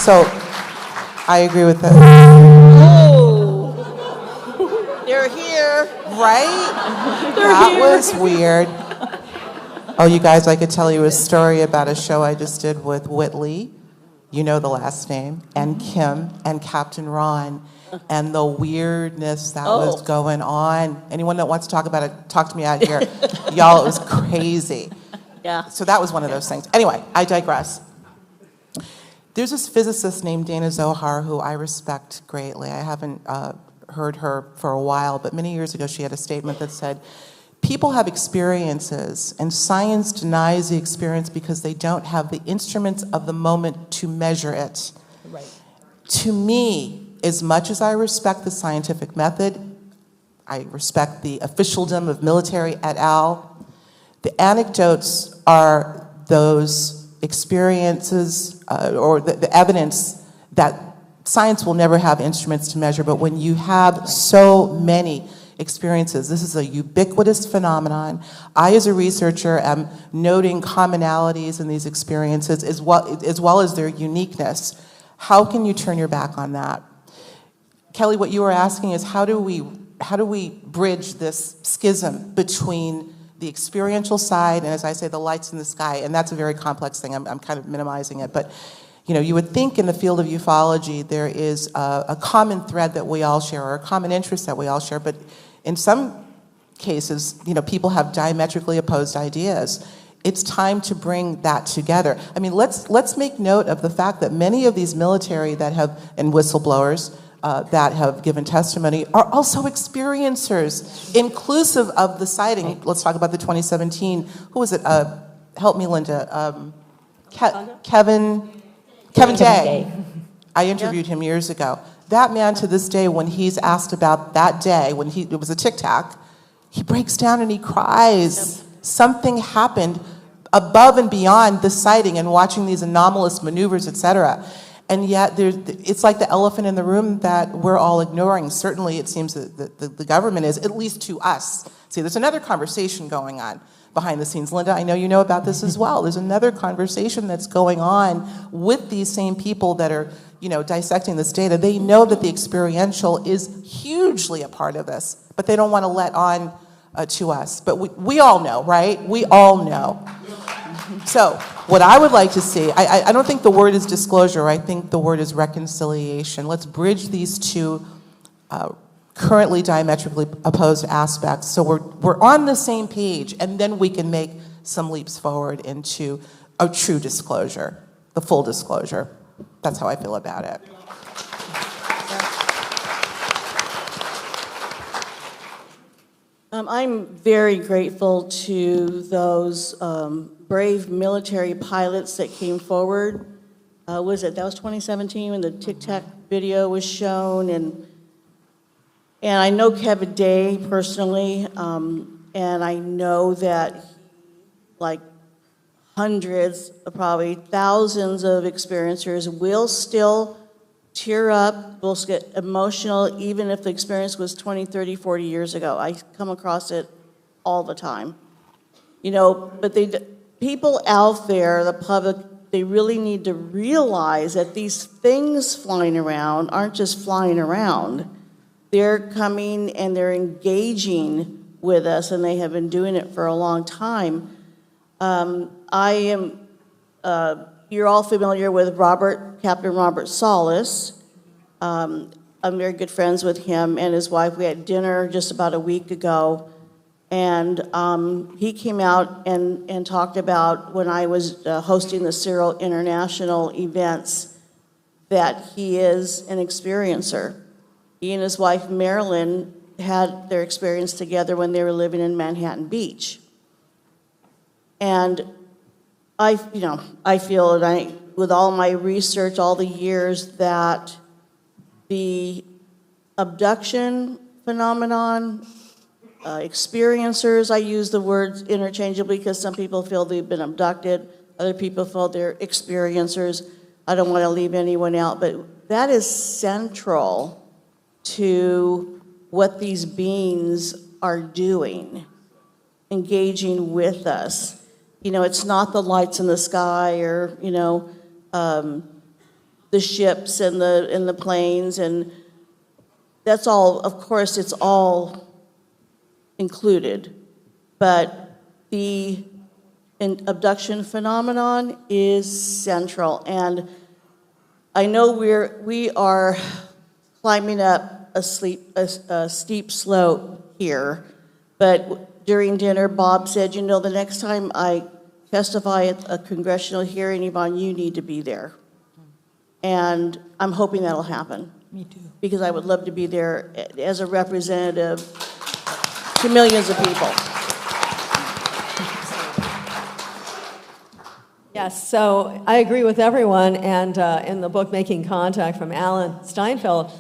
So I agree with that. Oh, they're here. Right? That was weird. Oh, you guys, I could tell you a story about a show I just did with Whitley, you know the last name, and Kim, and Captain Ron, and the weirdness that was going on. Anyone that wants to talk about it, talk to me out here. Y'all, it was crazy. Yeah. So that was one of those things. Anyway, I digress. There's this physicist named Dana Zohar who I respect greatly. I haven't heard her for a while, but many years ago she had a statement that said, people have experiences, and science denies the experience because they don't have the instruments of the moment to measure it. Right. To me, as much as I respect the scientific method, I respect the officialdom of military et al., the anecdotes are those experiences or the evidence that science will never have instruments to measure, but when you have so many experiences, this is a ubiquitous phenomenon. I, as a researcher, am noting commonalities in these experiences as well as their uniqueness. How can you turn your back on that? Kelly, what you were asking is how do we bridge this schism between the experiential side and, as I say, the lights in the sky? And that's a very complex thing. I'm kind of minimizing it, but you would think in the field of ufology there is a common thread that we all share, or a common interest that we all share, but in some cases, people have diametrically opposed ideas. It's time to bring that together. I mean, let's make note of the fact that many of these military that have, and whistleblowers that have given testimony are also experiencers, inclusive of the sighting. Let's talk about the 2017, who was it? Help me, Linda. Kevin Day. I interviewed him years ago. That man, to this day, when he's asked about that day, when it was a Tic Tac, he breaks down and he cries. Yep. Something happened above and beyond the sighting and watching these anomalous maneuvers, etc. And yet, it's like the elephant in the room that we're all ignoring. Certainly, it seems that the government is, at least to us. See, there's another conversation going on behind the scenes. Linda, I know you know about this as well. There's another conversation that's going on with these same people that are, dissecting this data. They know that the experiential is hugely a part of this, but they don't want to let on to us. But we all know, right? We all know. So what I would like to see, I don't think the word is disclosure. I think the word is reconciliation. Let's bridge these two currently diametrically opposed aspects so we're on the same page, and then we can make some leaps forward into a true disclosure, the full disclosure. That's how I feel about it. I'm very grateful to those brave military pilots that came forward. That was 2017 when the Tic Tac video was shown, and I know Kevin Day personally, and I know that like hundreds, probably thousands of experiencers will still tear up, will get emotional, even if the experience was 20, 30, 40 years ago. I come across it all the time. But people out there, the public, they really need to realize that these things flying around aren't just flying around. They're coming and they're engaging with us, and they have been doing it for a long time. You're all familiar with Captain Robert Solis. I'm very good friends with him and his wife. We had dinner just about a week ago, and he came out and talked about when I was hosting the Cyril International events that he is an experiencer. He and his wife Marilyn had their experience together when they were living in Manhattan Beach. And I feel that with all my research, all the years, that the abduction phenomenon, experiencers, I use the words interchangeably because some people feel they've been abducted, other people feel they're experiencers. I don't want to leave anyone out, but that is central to what these beings are doing, engaging with us. It's not the lights in the sky or, the the ships and the planes, and that's all, of course, it's all included. But the abduction phenomenon is central, and I know we are climbing up a steep slope here, but during dinner, Bob said, you know, the next time I testify at a congressional hearing, Yvonne, you need to be there. And I'm hoping that'll happen. Me too. Because I would love to be there as a representative to millions of people. Yes, so I agree with everyone, and in the book Making Contact from Alan Steinfeld,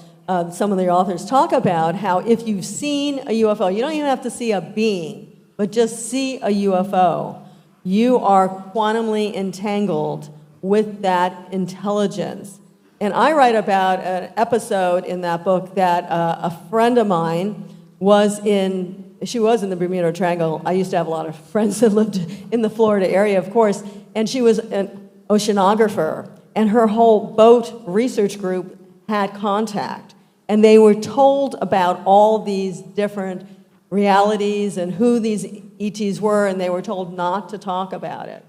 some of the authors talk about how if you've seen a UFO, you don't even have to see a being, but just see a UFO, you are quantumly entangled with that intelligence. And I write about an episode in that book that a friend of mine was in the Bermuda Triangle. I used to have a lot of friends that lived in the Florida area, of course, and she was an oceanographer, and her whole boat research group had contact. And they were told about all these different realities and who these ETs were, and they were told not to talk about it.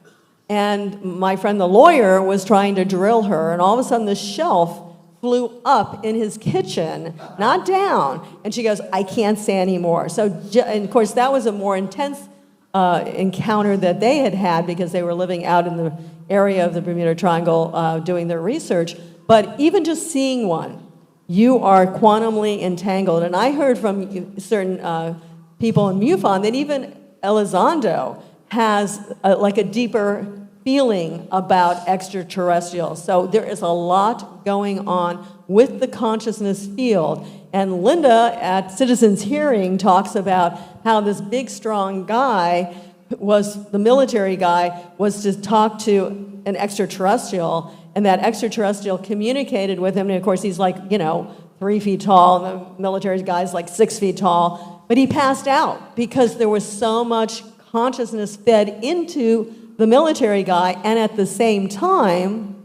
And my friend, the lawyer, was trying to drill her, and all of a sudden the shelf flew up in his kitchen, not down. And she goes, I can't say anymore. So, and of course, that was a more intense encounter that they had had because they were living out in the area of the Bermuda Triangle doing their research. But even just seeing one, you are quantumly entangled. And I heard from certain people in MUFON that even Elizondo has like a deeper feeling about extraterrestrials. So there is a lot going on with the consciousness field. And Linda at Citizens Hearing talks about how this big, strong guy the military guy, was to talk to an extraterrestrial, and that extraterrestrial communicated with him. And of course, he's like, 3 feet tall, and the military guy's like 6 feet tall. But he passed out because there was so much consciousness fed into the military guy, and at the same time,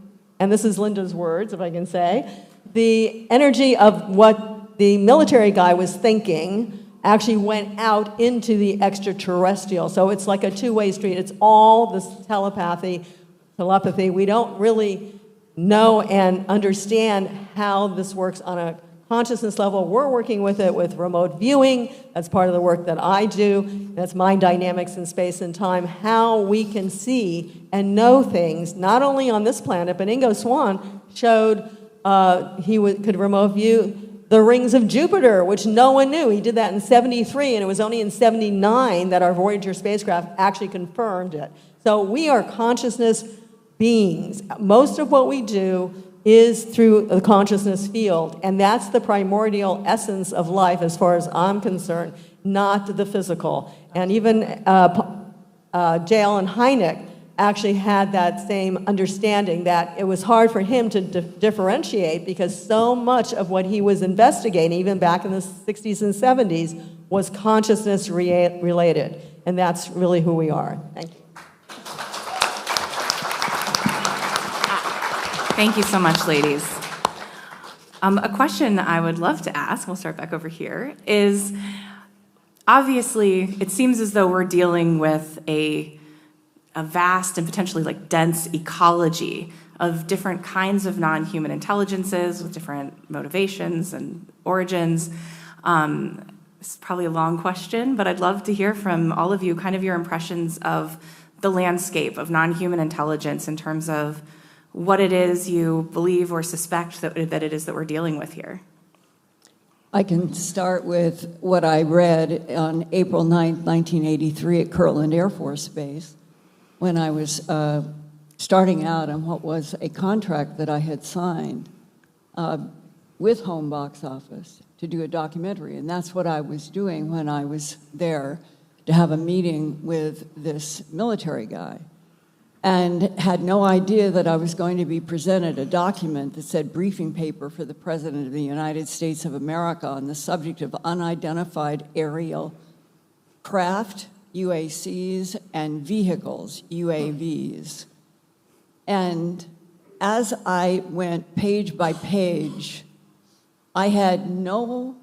and this is Linda's words, if I can say, the energy of what the military guy was thinking actually went out into the extraterrestrial. So it's like a two-way street. It's all this telepathy. We don't really know and understand how this works on a consciousness level. We're working with it with remote viewing. That's part of the work that I do. That's mind dynamics in space and time, how we can see and know things, not only on this planet, but Ingo Swann showed could remote view the rings of Jupiter, which no one knew. He did that in 73, and it was only in 79 that our Voyager spacecraft actually confirmed it. So we are consciousness beings. Most of what we do is through the consciousness field, and that's the primordial essence of life as far as I'm concerned, not the physical. And even J. Allen Hynek actually had that same understanding that it was hard for him to differentiate because so much of what he was investigating, even back in the 60s and 70s, was consciousness related. And that's really who we are. Thank you. Thank you so much, ladies. A question I would love to ask, we'll start back over here, is obviously it seems as though we're dealing with a vast and potentially like dense ecology of different kinds of non-human intelligences with different motivations and origins. It's probably a long question, but I'd love to hear from all of you kind of your impressions of the landscape of non-human intelligence in terms of what it is you believe or suspect that it is that we're dealing with here. I can start with what I read on April 9th, 1983 at Kirtland Air Force Base when I was starting out on what was a contract that I had signed with Home Box Office to do a documentary. And that's what I was doing when I was there to have a meeting with this military guy. And had no idea that I was going to be presented a document that said briefing paper for the President of the United States of America on the subject of unidentified aerial craft, UACs, and vehicles, UAVs. And as I went page by page, I had no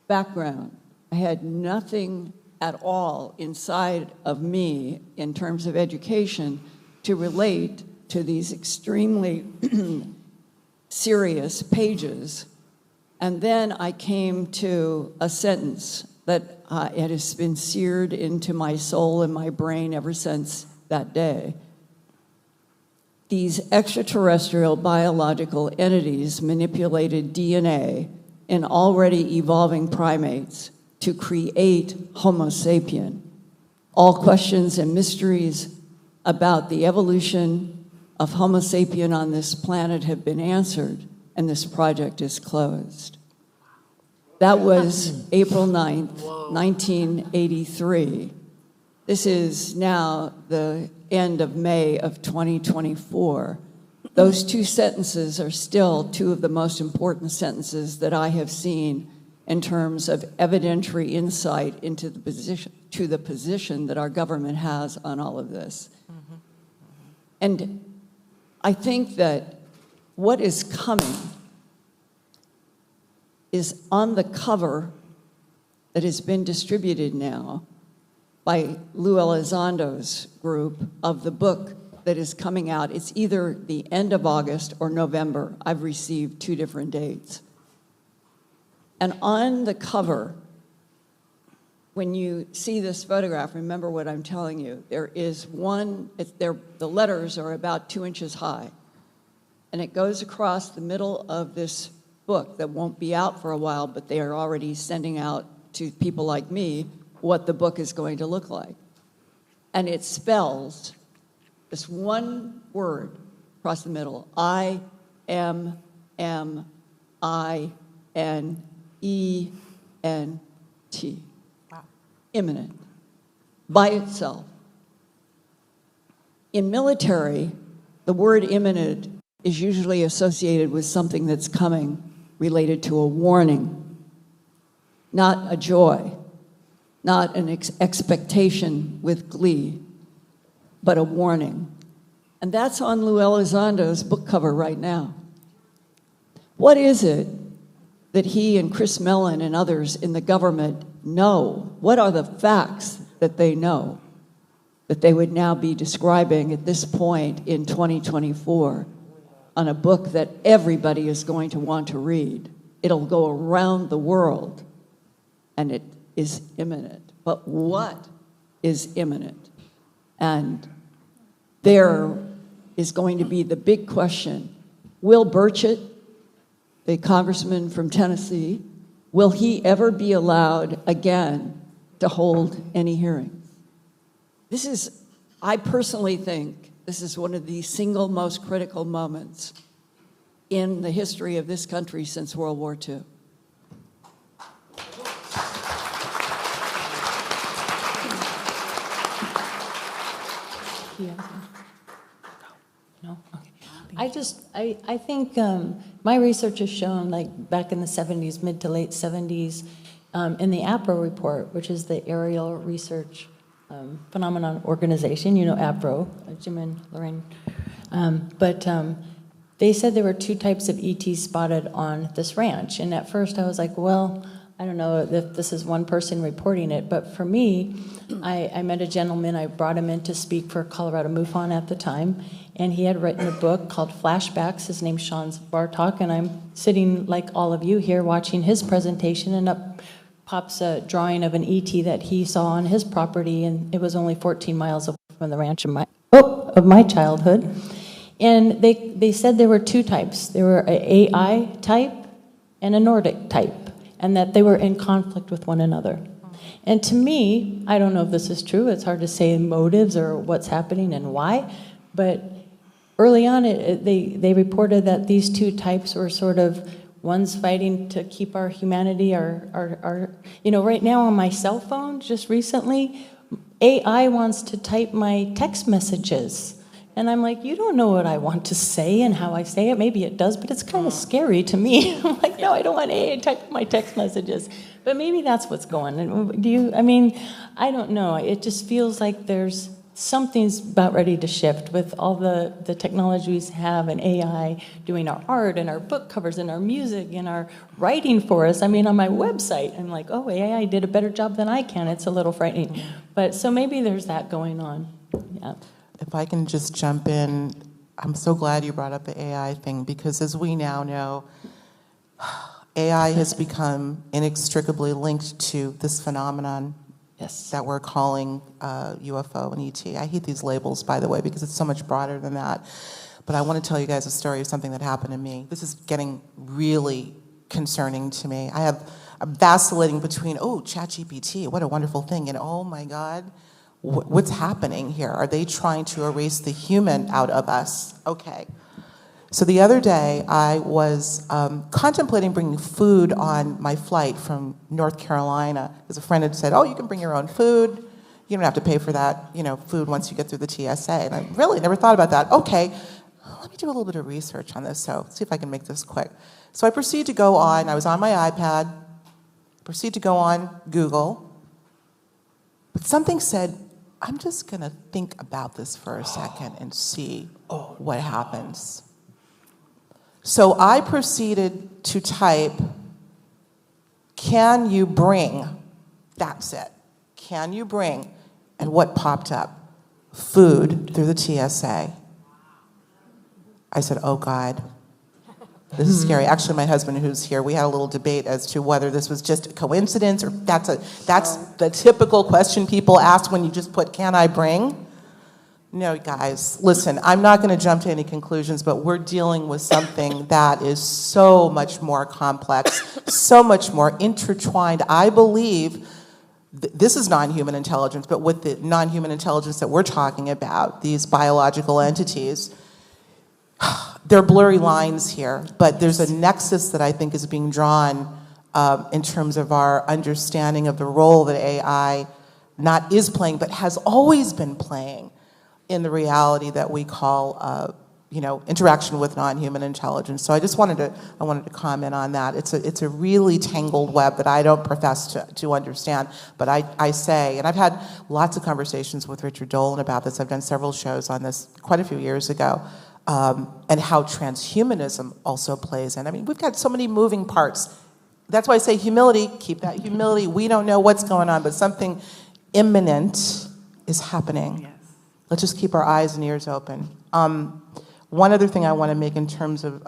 background. I had nothing at all inside of me in terms of education to relate to these extremely serious pages. And then I came to a sentence that it has been seared into my soul and my brain ever since that day. These extraterrestrial biological entities manipulated DNA in already evolving primates to create Homo sapien. All questions and mysteries about the evolution of Homo sapien on this planet have been answered, and this project is closed. That was April 9th, 1983. This is now the end of May of 2024. Those two sentences are still two of the most important sentences that I have seen in terms of evidentiary insight into the position that our government has on all of this. And I think that what is coming is on the cover that has been distributed now by Lou Elizondo's group of the book that is coming out. It's either the end of August or November. I've received two different dates. And on the cover, when you see this photograph, remember what I'm telling you. There is one, the letters are about 2 inches high. And it goes across the middle of this book that won't be out for a while, but they are already sending out to people like me what the book is going to look like. And it spells this one word across the middle, I-M-M-I-N-E-N-T. Wow. Imminent, by itself. In military, the word imminent is usually associated with something that's coming related to a warning, not a joy, not an expectation with glee, but a warning. And that's on Lou Elizondo's book cover right now. What is it that he and Chris Mellon and others in the government know? What are the facts that they know that they would now be describing at this point in 2024 on a book that everybody is going to want to read? It'll go around the world, and it is imminent. But what is imminent? And there is going to be the big question. Will Burchett, the congressman from Tennessee, will he ever be allowed again to hold any hearings? This is, I personally think, this is one of the single most critical moments in the history of this country since World War II. No? Okay. I think my research has shown, like back in the 70s, mid to late 70s, in the APRO report, which is the Aerial Research Phenomenon Organization, you know APRO, Jim and Lorraine, but they said there were two types of ETs spotted on this ranch. And at first I was like, well, I don't know if this is one person reporting it, but for me, I met a gentleman, I brought him in to speak for Colorado MUFON at the time, and he had written a book called Flashbacks. His name's Sean Bartok, and I'm sitting like all of you here watching his presentation, and up pops a drawing of an ET that he saw on his property, and it was only 14 miles away from the ranch of my childhood. And they said there were two types. There were an AI type and a Nordic type, and that they were in conflict with one another. And to me, I don't know if this is true, it's hard to say motives or what's happening and why, but early on they reported that these two types were sort of, one's fighting to keep our humanity, our you know, right now on my cell phone, just recently, AI wants to type my text messages. And I'm like, you don't know what I want to say and how I say it. Maybe it does, but it's kind of scary to me. I'm like, no, I don't want AI to type my text messages. But maybe that's what's going on. Do you, I mean, I don't know. It just feels like there's something's about ready to shift with all the technologies we have and AI doing our art and our book covers and our music and our writing for us. I mean, on my website, I'm like, oh, AI did a better job than I can. It's a little frightening. But so maybe there's that going on. Yeah. If I can just jump in, I'm so glad you brought up the AI thing, because as we now know, AI has become inextricably linked to this phenomenon Yes. that we're calling UFO and ET. I hate these labels, by the way, because it's so much broader than that. But I want to tell you guys a story of something that happened to me. This is getting really concerning to me. I'm vacillating between, oh, ChatGPT, what a wonderful thing, and oh my God, what's happening here? Are they trying to erase the human out of us? Okay. So the other day, I was contemplating bringing food on my flight from North Carolina, because a friend had said, oh, you can bring your own food. You don't have to pay for that, food once you get through the TSA. And I really never thought about that. Okay, let me do a little bit of research on this, so see if I can make this quick. So I proceed to go on, I was on my iPad, proceed to go on Google, but something said, I'm just gonna think about this for a second and see what happens. So I proceeded to type, can you bring, that's it, can you bring, and what popped up? Food through the TSA. I said, oh God, this is scary. Actually, my husband who's here, we had a little debate as to whether this was just a coincidence or that's the typical question people ask when you just put, can I bring? No, guys, listen, I'm not going to jump to any conclusions, but we're dealing with something that is so much more complex, so much more intertwined. I believe this is non-human intelligence, but with the non-human intelligence that we're talking about, these biological entities, there are blurry lines here, but there's a nexus that I think is being drawn in terms of our understanding of the role that AI not is playing, but has always been playing in the reality that we call, interaction with non-human intelligence. So I wanted to comment on that. It's a really tangled web that I don't profess to understand, but I say, and I've had lots of conversations with Richard Dolan about this. I've done several shows on this quite a few years ago, and how transhumanism also plays in. I mean, we've got so many moving parts. That's why I say humility, keep that humility. We don't know what's going on, but something imminent is happening. Yes. Let's just keep our eyes and ears open. One other thing I want to make in terms of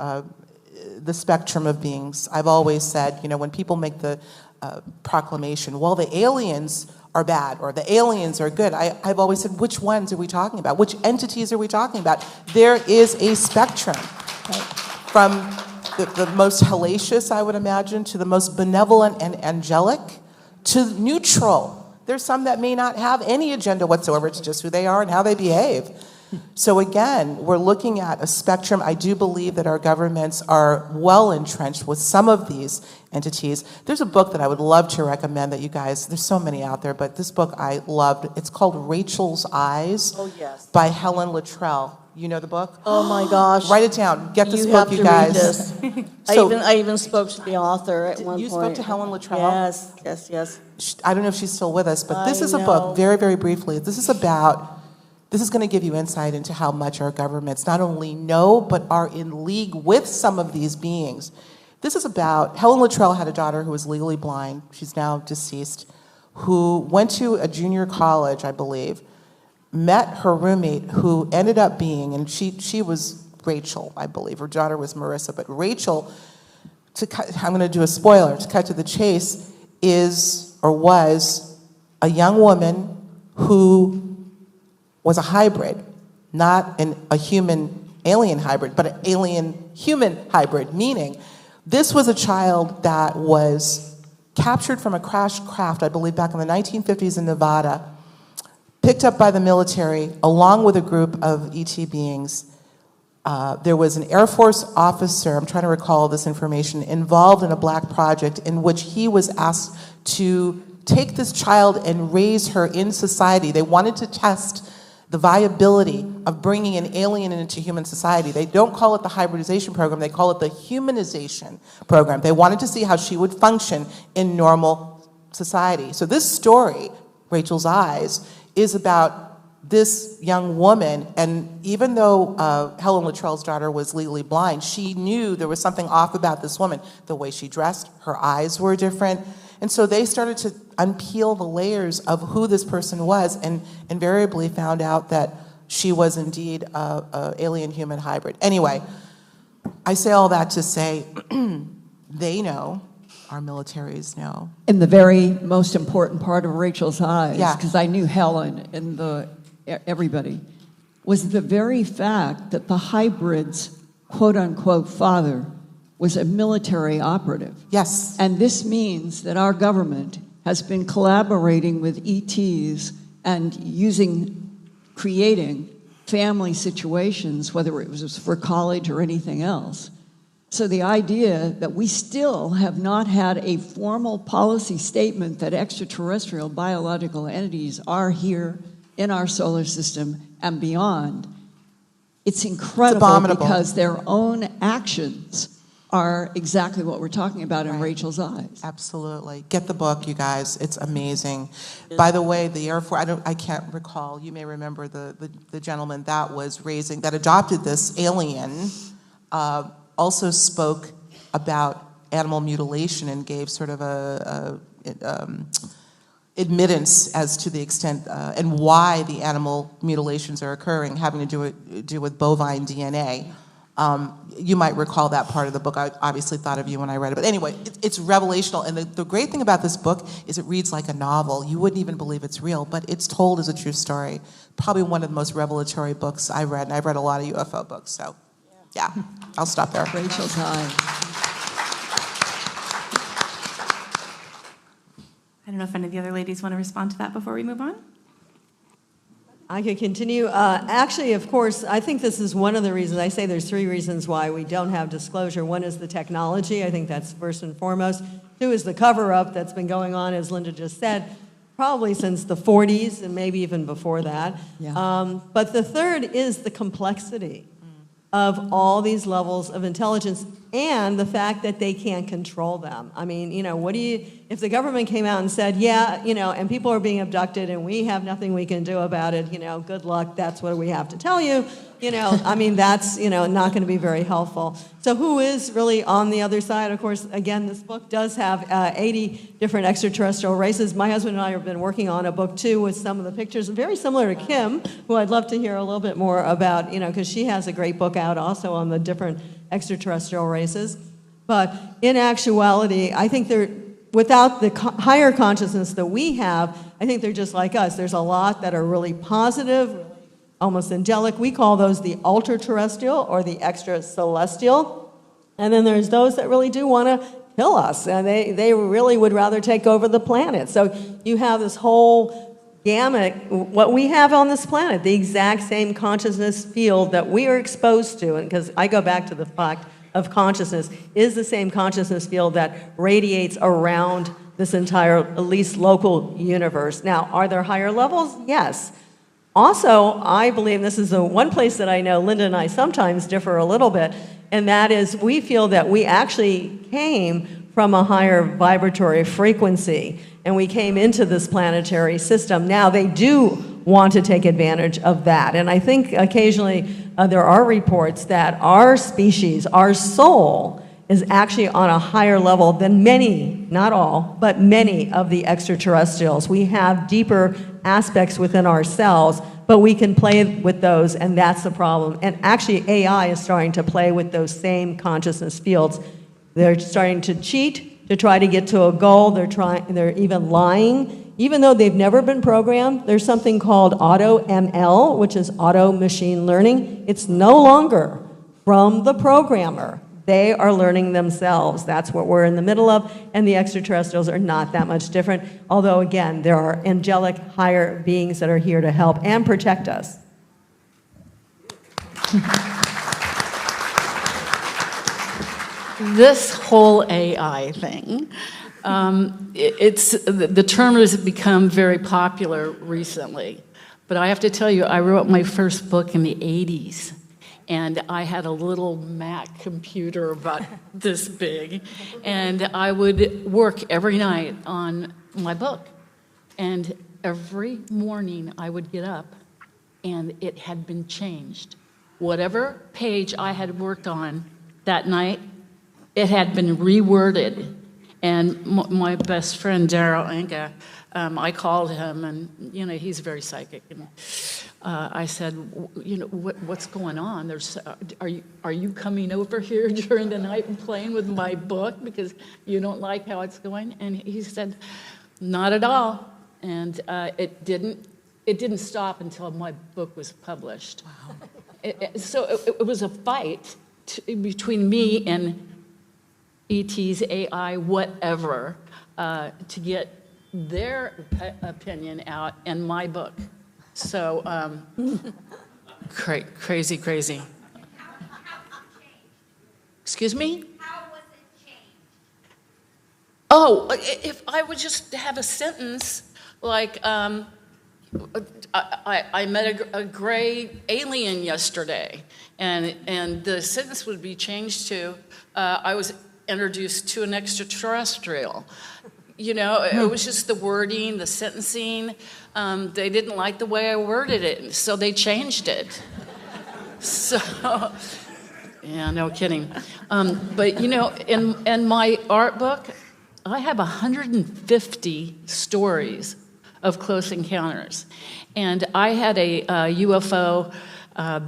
the spectrum of beings, I've always said, when people make the proclamation, well, the aliens are bad or the aliens are good, I've always said, which ones are we talking about? Which entities are we talking about? There is a spectrum, right? From the most hellacious, I would imagine, to the most benevolent and angelic, to neutral. There's some that may not have any agenda whatsoever. It's just who they are and how they behave. So again, we're looking at a spectrum. I do believe that our governments are well entrenched with some of these entities. There's a book that I would love to recommend that you guys, there's so many out there, but this book I loved. It's called Rachel's Eyes by Helen Luttrell. You know the book? Oh my gosh. Write it down. Get this You book, have you to guys. read this. So- I even spoke to the author at one point. You spoke to Helen Luttrell? Yes. I don't know if she's still with us, but this I is a know. book, very, very briefly. This is going to give you insight into how much our governments not only know, but are in league with some of these beings. This is about, Helen Luttrell had a daughter who was legally blind, she's now deceased, who went to a junior college, I believe, met her roommate who ended up being, and she was Rachel, I believe, her daughter was Marissa, but Rachel, I'm going to do a spoiler, to cut to the chase, was a young woman who was a hybrid, not a human-alien hybrid, but an alien-human hybrid, meaning this was a child that was captured from a crashed craft, I believe back in the 1950s in Nevada, picked up by the military along with a group of ET beings. There was an Air Force officer, I'm trying to recall this information, involved in a black project in which he was asked to take this child and raise her in society. They wanted to test the viability of bringing an alien into human society. They don't call it the hybridization program, they call it the humanization program. They wanted to see how she would function in normal society. So this story, Rachel's Eyes, is about this young woman, and even though Helen Luttrell's daughter was legally blind, she knew there was something off about this woman. The way she dressed, her eyes were different. And so they started to unpeel the layers of who this person was, and invariably found out that she was indeed a alien-human hybrid. Anyway, I say all that to say, they know, our militaries know. And the very most important part of Rachel's eyes, Yeah. because I knew Helen and everybody, was the very fact that the hybrid's quote-unquote father was a military operative. Yes. And this means that our government has been collaborating with ETs and creating family situations, whether it was for college or anything else. So the idea that we still have not had a formal policy statement that extraterrestrial biological entities are here in our solar system and beyond, it's incredible, abominable. because their own actions are exactly what we're talking about in Rachel's eyes. Absolutely. Get the book, you guys. It's amazing. By the way, the Air Force, I can't recall, you may remember the gentleman that adopted this alien, also spoke about animal mutilation and gave sort of a admittance as to the extent and why the animal mutilations are occurring, having to do with bovine DNA. You might recall that part of the book. I obviously thought of you when I read it. But anyway, it's revelational. And the great thing about this book is it reads like a novel. You wouldn't even believe it's real, but it's told as a true story. Probably one of the most revelatory books I've read. And I've read a lot of UFO books. So, yeah, I'll stop there. Rachel's eyes. I don't know if any of the other ladies want to respond to that before we move on. I could continue. Actually, of course, I think this is one of the reasons. I say there's 3 reasons why we don't have disclosure. One is the technology. I think that's first and foremost. 2 is the cover-up that's been going on, as Linda just said, probably since the 40s and maybe even before that. Yeah. But the third is the complexity of all these levels of intelligence and the fact that they can't control them. I mean, if the government came out and said, yeah, and people are being abducted and we have nothing we can do about it, good luck, that's what we have to tell you, I mean, that's, not going to be very helpful. So who is really on the other side? Of course, again, this book does have 80 different extraterrestrial races. My husband and I have been working on a book, too, with some of the pictures, very similar to Kim, who I'd love to hear a little bit more about, because she has a great book out also on the different extraterrestrial races. But in actuality, I think without the higher consciousness that we have, I think they're just like us. There's a lot that are really positive, almost angelic. We call those the ultra-terrestrial or the extra-celestial. And then there's those that really do want to kill us, and they really would rather take over the planet. So you have this whole gamut, what we have on this planet, the exact same consciousness field that we are exposed to, and because I go back to the fact of consciousness, is the same consciousness field that radiates around this entire, at least local universe. Now, are there higher levels? Yes. Also, I believe, this is the one place that I know Linda and I sometimes differ a little bit, and that is we feel that we actually came from a higher vibratory frequency, and we came into this planetary system. Now, they do want to take advantage of that, and I think occasionally there are reports that our species, our soul, is actually on a higher level than many, not all, but many of the extraterrestrials. We have deeper aspects within ourselves, but we can play with those, and that's the problem. And actually, AI is starting to play with those same consciousness fields. They're starting to cheat to try to get to a goal. They're even lying. Even though they've never been programmed, there's something called auto-ML, which is auto-machine learning. It's no longer from the programmer. They are learning themselves. That's what we're in the middle of, and the extraterrestrials are not that much different, although, again, there are angelic higher beings that are here to help and protect us. This whole AI thing, the term has become very popular recently, but I have to tell you, I wrote my first book in the 80s. And I had a little Mac computer about this big, and I would work every night on my book. And every morning I would get up and it had been changed. Whatever page I had worked on that night, it had been reworded. And my best friend, Daryl Anka, I called him, and, you know, he's very psychic. And I said, you know, what's going on? Are you coming over here during the night and playing with my book because you don't like how it's going? And he said, not at all. And it didn't stop until my book was published. Wow. So it was a fight between me and ET's AI, whatever, to get their opinion out and my book. So crazy. Excuse me? How was it changed? Oh, if I would just have a sentence like, I met a gray alien yesterday, and the sentence would be changed to, I was introduced to an extraterrestrial. You know, it was just the wording, the sentencing. They didn't like the way I worded it, so they changed it. So, yeah, no kidding. But, you know, in my art book, I have 150 stories of close encounters. And I had a UFO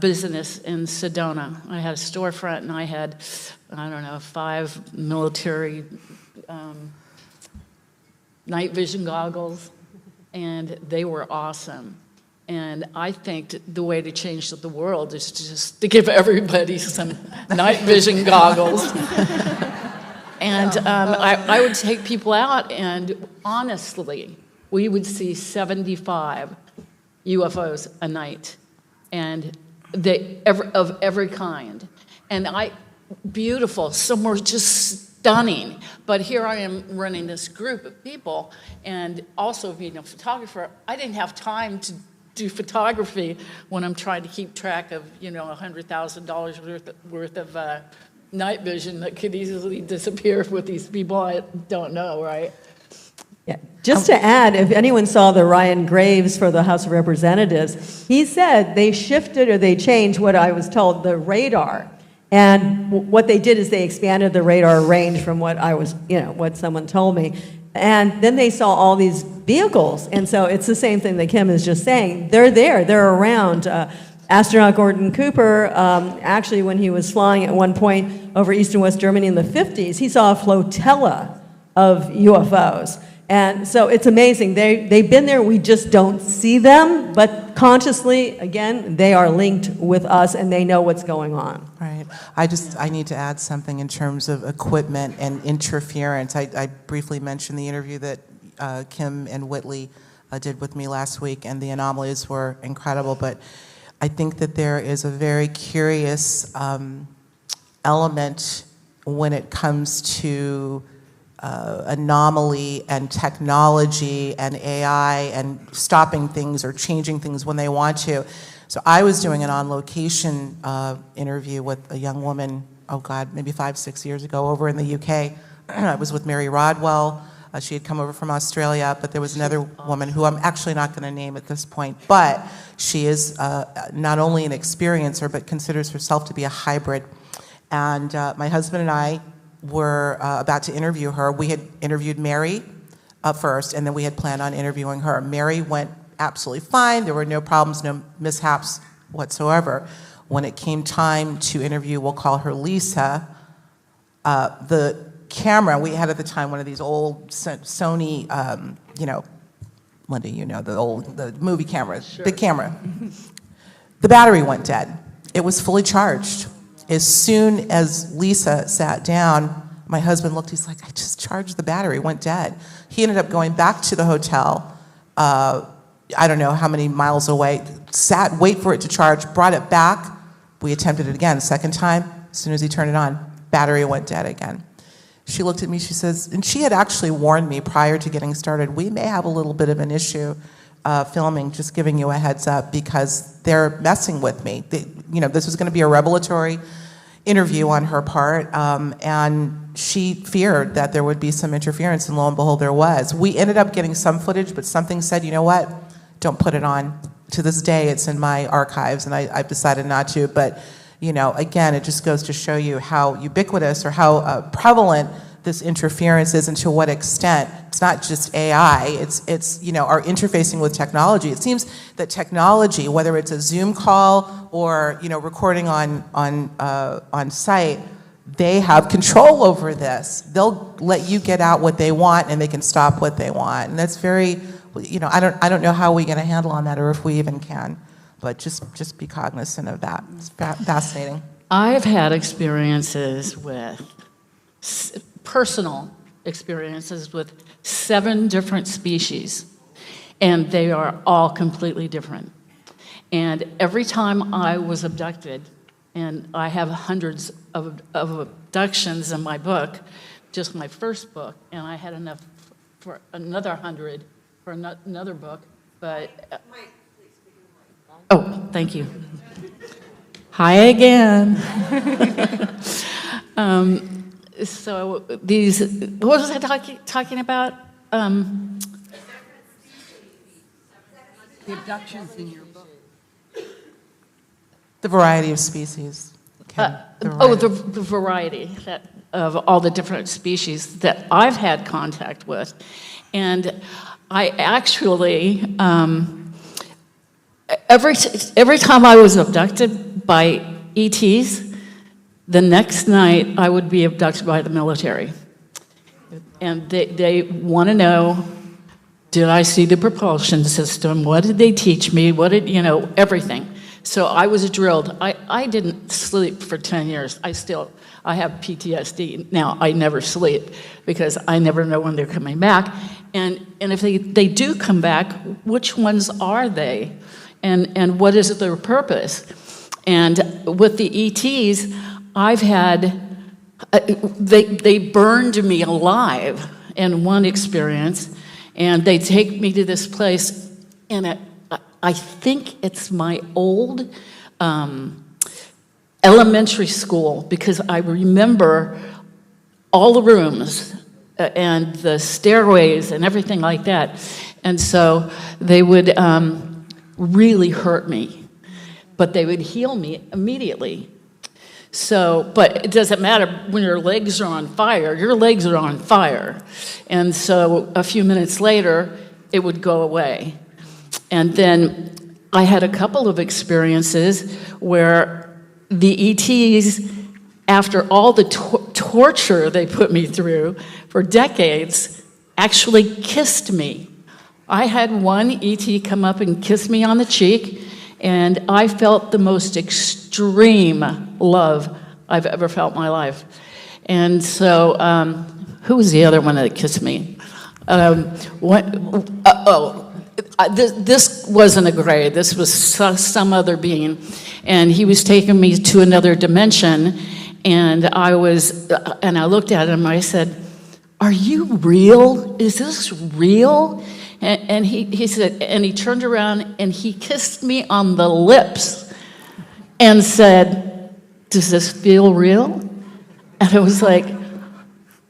business in Sedona. I had a storefront, and I had, I don't know, 5 military night vision goggles, and they were awesome. And I think the way to change the world is just to give everybody some night vision goggles. And I would take people out, and honestly, we would see 75 UFOs a night, and of every kind. And beautiful, some were just stunning. But here I am running this group of people, and also being a photographer, I didn't have time to do photography when I'm trying to keep track of, you know, $100,000 worth of night vision that could easily disappear with these people I don't know, right? Yeah. Just to add, if anyone saw the Ryan Graves for the House of Representatives, he said they shifted or they changed what I was told, the radar. And what they did is they expanded the radar range from what I was, you know, what someone told me. And then they saw all these vehicles. And so it's the same thing that Kim is just saying. They're there, they're around. Astronaut Gordon Cooper, actually when he was flying at one point over East and West Germany in the 50s, he saw a flotilla of UFOs. And so it's amazing. They've been there, we just don't see them, but consciously, again, they are linked with us and they know what's going on. Right. I need to add something in terms of equipment and interference. I briefly mentioned the interview that Kim and Whitley did with me last week, and the anomalies were incredible, but I think that there is a very curious element when it comes to anomaly and technology and AI and stopping things or changing things when they want to. So I was doing an on-location interview with a young woman, oh God, maybe 5-6 years ago over in the UK. I was with Mary Rodwell. She had come over from Australia, but there was another woman who I'm actually not going to name at this point, but she is not only an experiencer, but considers herself to be a hybrid. And my husband and I were about to interview her. We had interviewed Mary first, and then we had planned on interviewing her. Mary went absolutely fine. There were no problems, no mishaps whatsoever. When it came time to interview, we'll call her Lisa, the camera, we had at the time one of these old Sony, Linda, you know, the movie cameras, sure. Big camera. The battery went dead. It was fully charged. As soon as Lisa sat down, my husband looked, he's like, I just charged the battery, it went dead. He ended up going back to the hotel, I don't know how many miles away, wait for it to charge, brought it back. We attempted it again, second time. As soon as he turned it on, battery went dead again. She looked at me, she says, and she had actually warned me prior to getting started, we may have a little bit of an issue filming, just giving you a heads up, because they're messing with me. This was going to be a revelatory interview on her part, and she feared that there would be some interference, and lo and behold, there was. We ended up getting some footage, but something said, you know what, don't put it on. to this day, it's in my archives, and I've decided not to. But, you know, again, it just goes to show you how ubiquitous or how prevalent this interference is and to what extent. It's not just AI, it's you know, our interfacing with technology. It seems that technology, whether it's a Zoom call or, you know, recording on site, they have control over this. They'll let you get out what they want and they can stop what they want. And that's very, you know, I don't know how we're going to handle on that or if we even can, but just be cognizant of that. It's fascinating. I've had experiences with, personal experiences with 7 different species, and they are all completely different. And every time I was abducted, and I have hundreds of abductions in my book, just my first book, and I had enough for another 100 for another book, but... Oh, thank you. Hi again. So these, what was I talking about? The abductions in your book. The variety of species. The variety of all the different species that I've had contact with. And I actually, every time I was abducted by ETs, the next night I would be abducted by the military. And they want to know, did I see the propulsion system? What did they teach me? What did, you know, everything. So I was drilled. I didn't sleep for 10 years. I have PTSD. Now, I never sleep because I never know when they're coming back. And if they do come back, which ones are they? And what is their purpose? And with the ETs, I've had, they burned me alive in one experience, and they take me to this place, and I think it's my old elementary school, because I remember all the rooms and the stairways and everything like that. And so they would really hurt me, but they would heal me immediately. So, but it doesn't matter when your legs are on fire, your legs are on fire. And so a few minutes later, it would go away. And then I had a couple of experiences where the ETs, after all the torture they put me through for decades, actually kissed me. I had one ET come up and kiss me on the cheek, and I felt the most extreme love I've ever felt in my life. And so, who was the other one that kissed me? This wasn't a gray. This was some other being, and he was taking me to another dimension. And I looked at him. I said, "Are you real? Is this real?" And he said, and he turned around and he kissed me on the lips and said, "Does this feel real?" And I was like,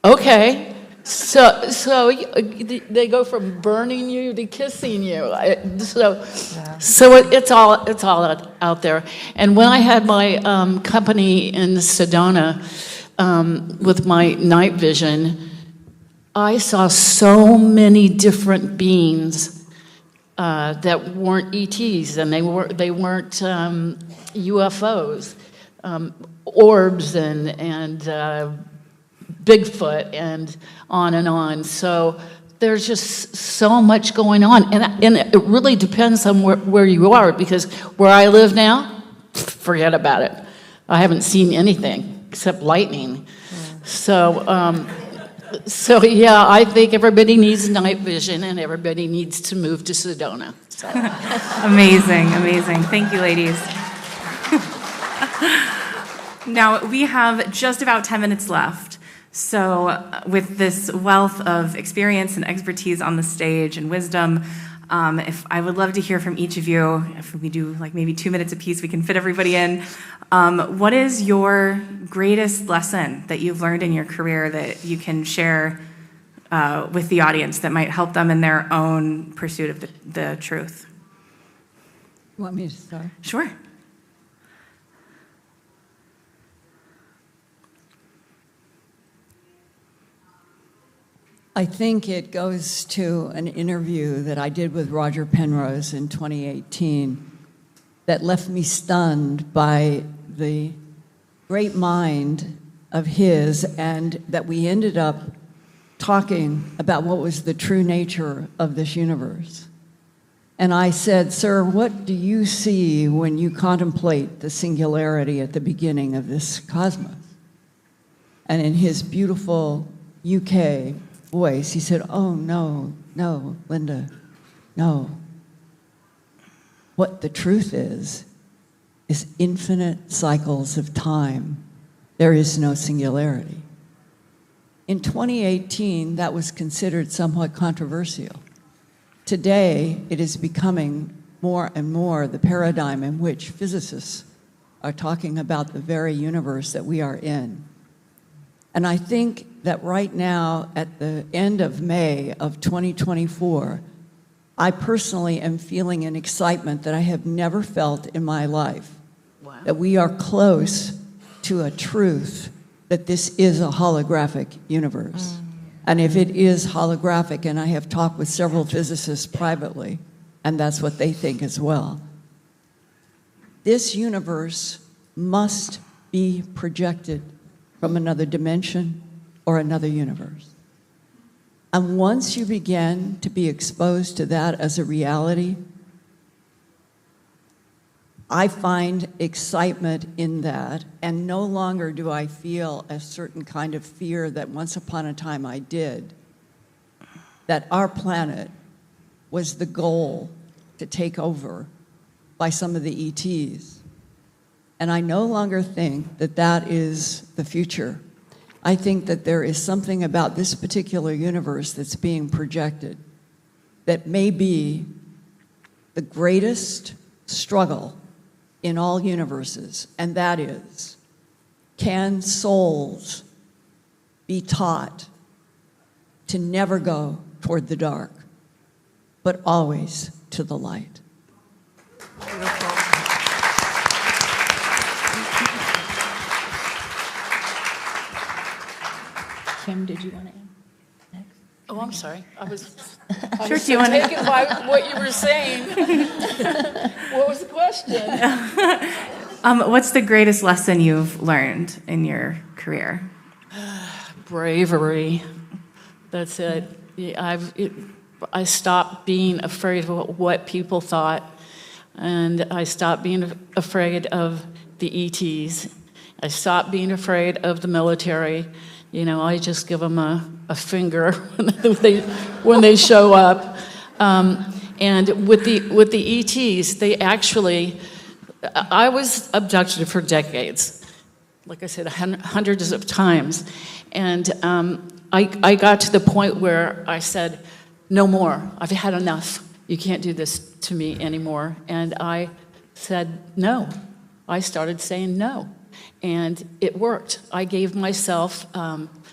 "Okay." So they go from burning you to kissing you. So it's all out there. And when I had my company in Sedona with my night vision, I saw so many different beings that weren't ETs, and they weren't UFOs, orbs and Bigfoot and on. So there's just so much going on, and it really depends on where you are, because where I live now, forget about it. I haven't seen anything except lightning. So yeah, I think everybody needs night vision, and everybody needs to move to Sedona. So. Amazing. Thank you, ladies. Now, we have just about 10 minutes left. So with this wealth of experience and expertise on the stage and wisdom, if I would love to hear from each of you. If we do like maybe 2 minutes apiece, we can fit everybody in. What is your greatest lesson that you've learned in your career that you can share with the audience that might help them in their own pursuit of the truth? You want me to start? Sure. I think it goes to an interview that I did with Roger Penrose in 2018 that left me stunned by the great mind of his, and that we ended up talking about what was the true nature of this universe. And I said, "Sir, what do you see when you contemplate the singularity at the beginning of this cosmos?" And in his beautiful UK voice, he said, "Oh, no, no, Linda, no. What the truth is infinite cycles of time. There is no singularity." In 2018, that was considered somewhat controversial. Today, it is becoming more and more the paradigm in which physicists are talking about the very universe that we are in. And I think that right now, at the end of May of 2024, I personally am feeling an excitement that I have never felt in my life. Wow. That we are close to a truth that this is a holographic universe. And if it is holographic, and I have talked with several physicists privately, and that's what they think as well, this universe must be projected from another dimension or another universe. And once you begin to be exposed to that as a reality, I find excitement in that, and no longer do I feel a certain kind of fear that once upon a time I did, that our planet was the goal to take over by some of the ETs. And I no longer think that that is the future. I think that there is something about this particular universe that's being projected that may be the greatest struggle in all universes, and that is, can souls be taught to never go toward the dark, but always to the light? Kim, did you want to add next? Oh, I'm sorry. I was Sure, do you want to? taken by what you were saying. What was the question? What's the greatest lesson you've learned in your career? Bravery. That's it. I stopped being afraid of what people thought, and I stopped being afraid of the ETs. I stopped being afraid of the military. You know, I just give them a finger when they show up. And with the ETs, they actually, I was abducted for decades. Like I said, hundreds of times. And I got to the point where I said, no more. I've had enough. You can't do this to me anymore. And I said no. I started saying no. And it worked. I gave myself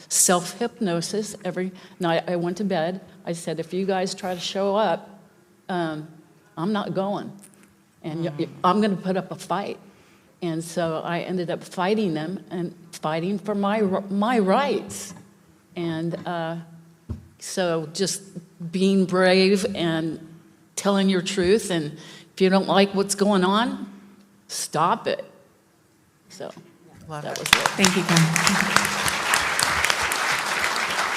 self-hypnosis every night I went to bed. I said, if you guys try to show up, I'm not going. And I'm going to put up a fight. And so I ended up fighting them and fighting for my rights. And so just being brave and telling your truth. And if you don't like what's going on, stop it. So that was it. Thank you, Kim.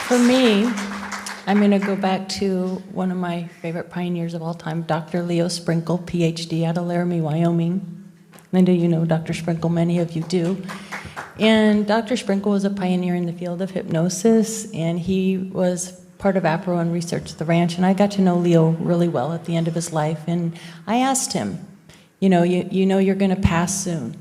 For me, I'm going to go back to one of my favorite pioneers of all time, Dr. Leo Sprinkle, PhD out of Laramie, Wyoming. Linda, you know Dr. Sprinkle, many of you do. And Dr. Sprinkle was a pioneer in the field of hypnosis, and he was part of APRO and researched the ranch. And I got to know Leo really well at the end of his life. And I asked him, you know you're going to pass soon.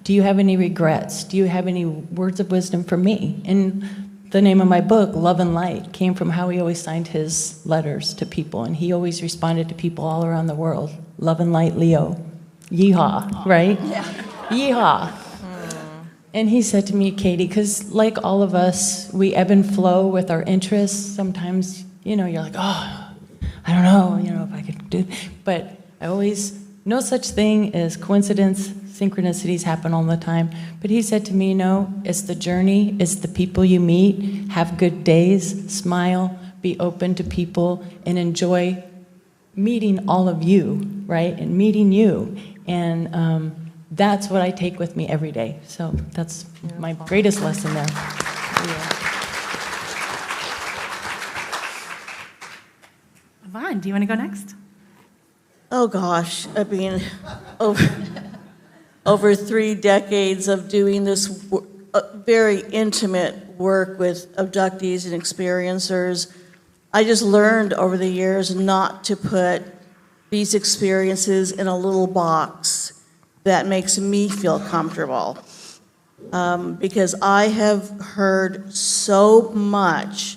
Do you have any regrets? Do you have any words of wisdom for me? And the name of my book, Love and Light, came from how he always signed his letters to people. And he always responded to people all around the world. Love and Light, Leo. Yeehaw, right? Yeah. Yeehaw. And he said to me, Katie, because like all of us, we ebb and flow with our interests. Sometimes, you're like, oh, I don't know, if I could do. But I always no such thing as coincidence. Synchronicities happen all the time. But he said to me, no, it's the journey, it's the people you meet. Have good days, smile, be open to people, and enjoy meeting all of you, right? And meeting you. And that's what I take with me every day. So that's my greatest lesson there. Yvonne, do you want to go next? Oh, gosh. I mean, over 3 decades of doing this very intimate work with abductees and experiencers, I just learned over the years not to put these experiences in a little box that makes me feel comfortable. Because I have heard so much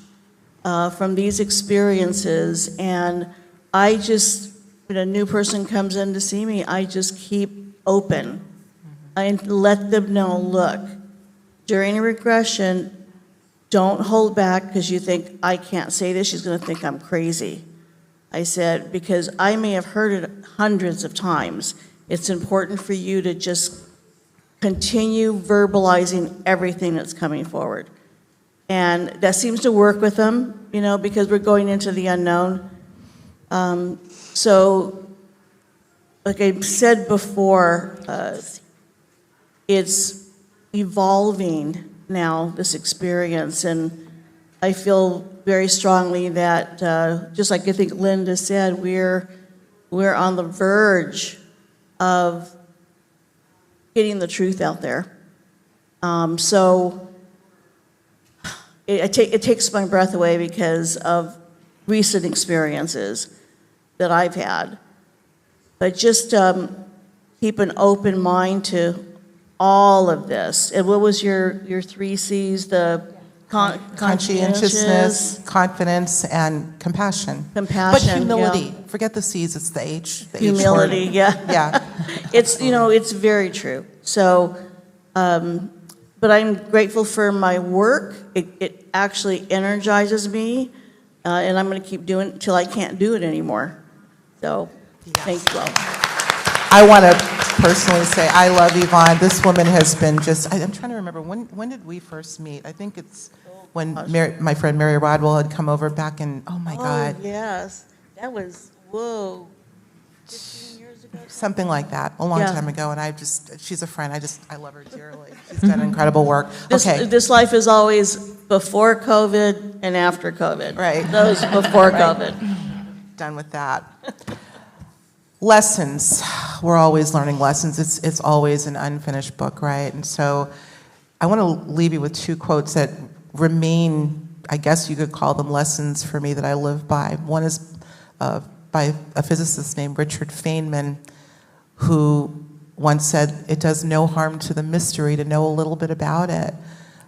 from these experiences, and I just, when a new person comes in to see me, I just keep open and let them know, look, during a regression, don't hold back because you think, I can't say this, she's going to think I'm crazy. I said, because I may have heard it hundreds of times, it's important for you to just continue verbalizing everything that's coming forward. And that seems to work with them, you know, because we're going into the unknown. So, like I said before, it's evolving now, this experience, and I feel very strongly that, just like I think Linda said, we're on the verge of getting the truth out there. So it takes my breath away because of recent experiences that I've had. But just keep an open mind to all of this. And what was your 3 C's? The Conscientiousness, confidence, and compassion. Compassion, But humility. yeah. Forget the C's, it's the H. The Humility, H word. yeah. Yeah. It's, you know, it's very true. So, but I'm grateful for my work. It actually energizes me, and I'm going to keep doing it until I can't do it anymore. So, thank you all. I want to personally say I love Yvonne. This woman has been just, I'm trying to remember, when did we first meet? I think it's when my friend Mary Rodwell had come over back in, oh my God. Oh, yes. That was, whoa, 15 years ago? Something like that, a long Yeah. time ago. And she's a friend. I love her dearly. She's done incredible work. Okay. This life is always before COVID and after COVID. Right. Those before COVID. Done with that. Lessons. We're always learning lessons. It's always an unfinished book, right? And so I want to leave you with 2 quotes that remain, I guess you could call them lessons for me that I live by. One is by a physicist named Richard Feynman, who once said, it does no harm to the mystery to know a little bit about it.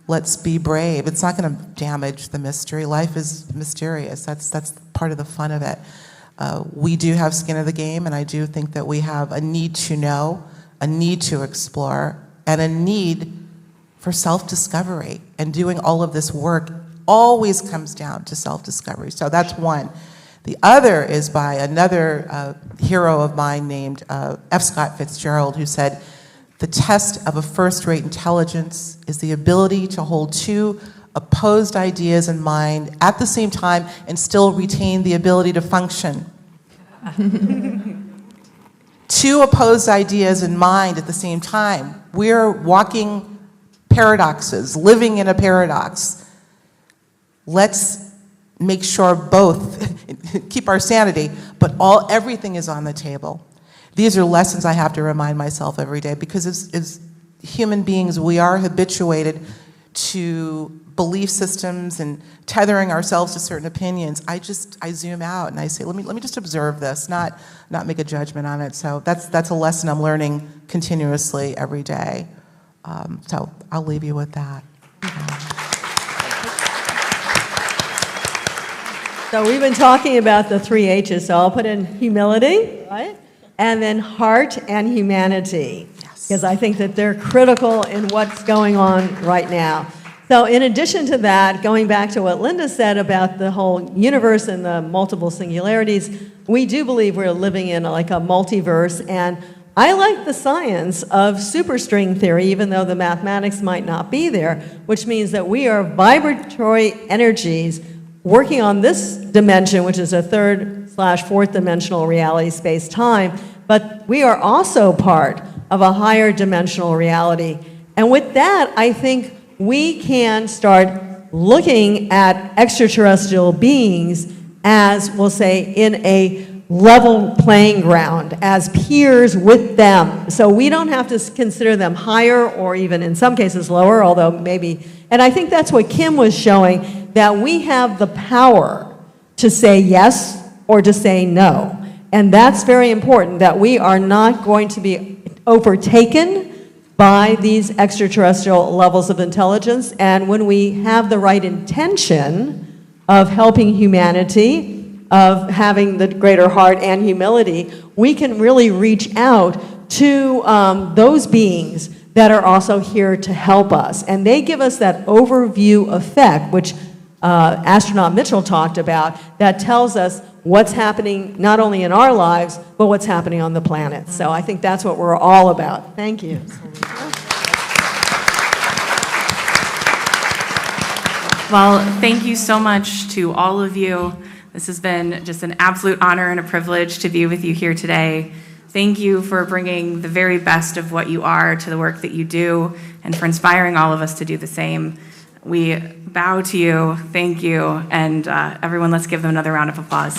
Let's be brave. It's not going to damage the mystery. Life is mysterious. That's part of the fun of it. We do have skin in the game, and I do think that we have a need to know, a need to explore, and a need for self-discovery. And doing all of this work always comes down to self-discovery. So that's one. The other is by another hero of mine named F. Scott Fitzgerald, who said, the test of a first-rate intelligence is the ability to hold 2 opposed ideas in mind at the same time and still retain the ability to function. 2 opposed ideas in mind at the same time. We're walking paradoxes, living in a paradox. Let's make sure both keep our sanity, but everything is on the table. These are lessons I have to remind myself every day, because as human beings, we are habituated to belief systems and tethering ourselves to certain opinions. I zoom out and I say, let me just observe this, not make a judgment on it. So that's a lesson I'm learning continuously every day. So I'll leave you with that. So we've been talking about the 3 H's, so I'll put in humility, right? And then heart and humanity. Because I think that they're critical in what's going on right now. So in addition to that, going back to what Linda said about the whole universe and the multiple singularities, we do believe we're living in like a multiverse, and I like the science of superstring theory, even though the mathematics might not be there, which means that we are vibratory energies working on this dimension, which is a third/fourth dimensional reality, space-time, but we are also part of a higher dimensional reality. And with that, I think we can start looking at extraterrestrial beings as, we'll say, in a level playing ground, as peers with them. So we don't have to consider them higher or even in some cases lower, although maybe, and I think that's what Kim was showing, that we have the power to say yes or to say no. And that's very important, that we are not going to be overtaken by these extraterrestrial levels of intelligence. And when we have the right intention of helping humanity, of having the greater heart and humility, we can really reach out to those beings that are also here to help us. And they give us that overview effect, which astronaut Mitchell talked about, that tells us what's happening not only in our lives, but what's happening on the planet. So I think that's what we're all about. Thank you. Well, thank you so much to all of you. This has been just an absolute honor and a privilege to be with you here today. Thank you for bringing the very best of what you are to the work that you do, and for inspiring all of us to do the same. We bow to you, thank you, and everyone, let's give them another round of applause.